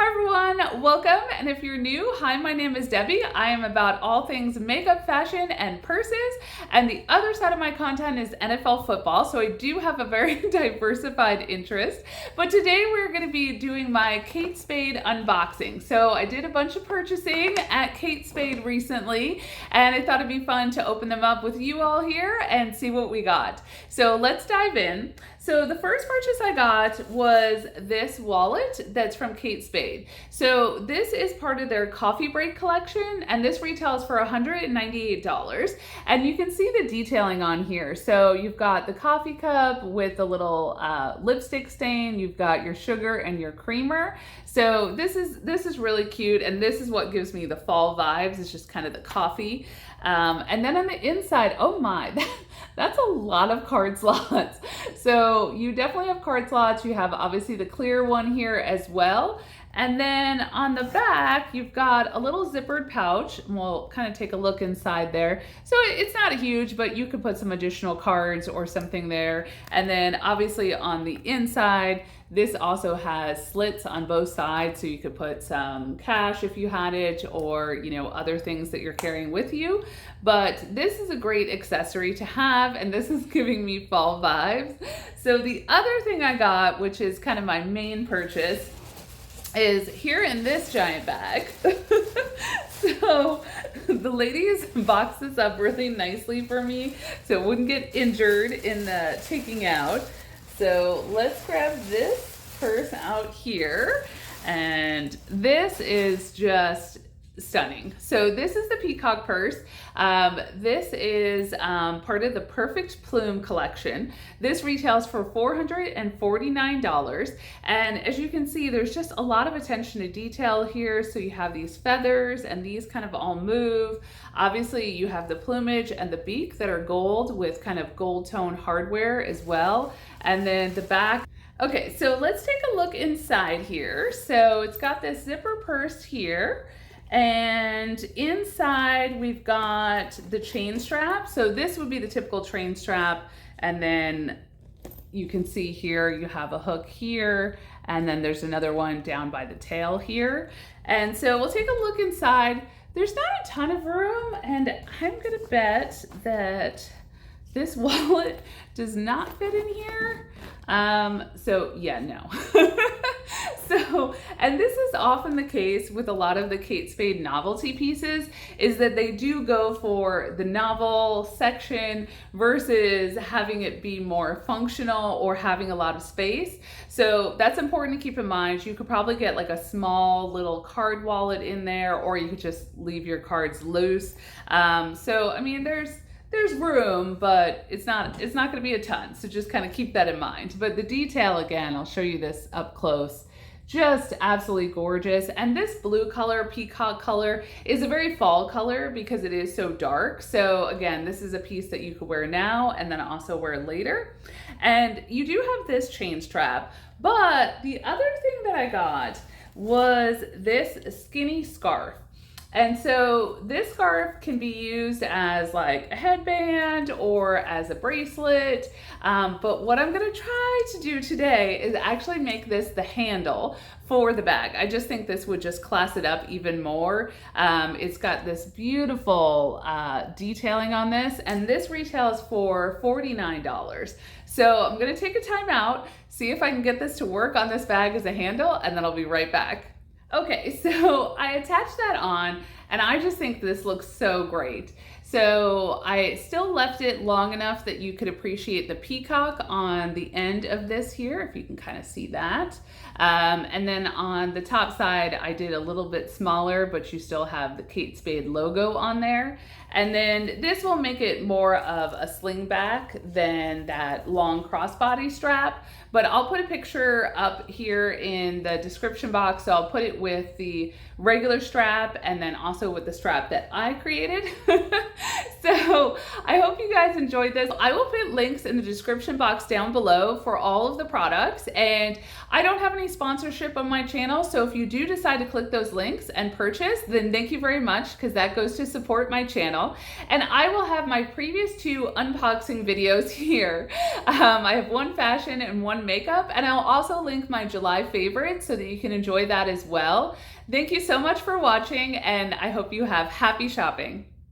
Hi everyone, welcome. And if you're new, hi, my name is Debbie. I am about all things makeup, fashion, and purses. And the other side of my content is NFL football. So I do have a very diversified interest. But today we're going to be doing my Kate Spade unboxing. So I did a bunch of purchasing at Kate Spade recently, and I thought it'd be fun to open them up with you all here and see what we got. So let's dive in. So the first purchase I got was this wallet that's from Kate Spade. So this is part of their coffee break collection, and this retails for $198. And you can see the detailing on here. So you've got the coffee cup with the little lipstick stain. You've got your sugar and your creamer. So this is really cute, and this is what gives me the fall vibes. It's just kind of the coffee. And then on the inside, oh my, that's a lot of card slots. So you definitely have card slots. You have obviously the clear one here as well. And then on the back, you've got a little zippered pouch, and we'll kind of take a look inside there. So it's not huge, but you could put some additional cards or something there. And then obviously on the inside, this also has slits on both sides, so you could put some cash if you had it, or other things that you're carrying with you. But this is a great accessory to have, and this is giving me fall vibes. So the other thing I got, which is kind of my main purchase, is here in this giant bag. So the ladies boxed this up really nicely for me so it wouldn't get injured in the taking out. So let's grab this purse out here, and this is just stunning. So this is the Peacock purse. This is part of the Perfect Plume collection. This retails for $449. And as you can see, there's just a lot of attention to detail here. So you have these feathers, and these kind of all move. Obviously you have the plumage and the beak that are gold with kind of gold tone hardware as well. And then the back. Okay, so let's take a look inside here. So it's got this zipper purse here. And inside we've got the chain strap. So this would be the typical chain strap. And then you can see here you have a hook here, and then there's another one down by the tail here. And so we'll take a look inside. There's not a ton of room, and I'm gonna bet that this wallet does not fit in here. So yeah, no. So, and this is often the case with a lot of the Kate Spade novelty pieces, is that they do go for the novel section versus having it be more functional or having a lot of space. So that's important to keep in mind. You could probably get like a small little card wallet in there, or you could just leave your cards loose. So, I mean, there's room, but it's not going to be a ton. So just kind of keep that in mind. But the detail, again, I'll show you this up close. Just absolutely gorgeous. And this blue color, peacock color, is a very fall color because it is so dark. So again, this is a piece that you could wear now and then also wear later. And you do have this chain strap, but the other thing that I got was this skinny scarf. And so this scarf can be used as like a headband or as a bracelet. But what I'm gonna try to do today is actually make this the handle for the bag. I just think this would just class it up even more. It's got this beautiful detailing on this, and this retails for $49. So I'm gonna take a time out, see if I can get this to work on this bag as a handle, and then I'll be right back. Okay, so I attached that on, and I just think this looks so great. So I still left it long enough that you could appreciate the peacock on the end of this here, if you can kind of see that. And then on the top side, I did a little bit smaller, but you still have the Kate Spade logo on there. And then this will make it more of a slingback than that long crossbody strap. But I'll put a picture up here in the description box. So I'll put it with the regular strap and then also with the strap that I created. So I hope you guys enjoyed this. I will put links in the description box down below for all of the products, and I don't have any sponsorship on my channel, so if you do decide to click those links and purchase, then thank you very much, because that goes to support my channel. And I will have my previous 2 unboxing videos here. I have one fashion and one makeup, and I'll also link my July favorites so that you can enjoy that as well. Thank you so much for watching, and I hope you have happy shopping.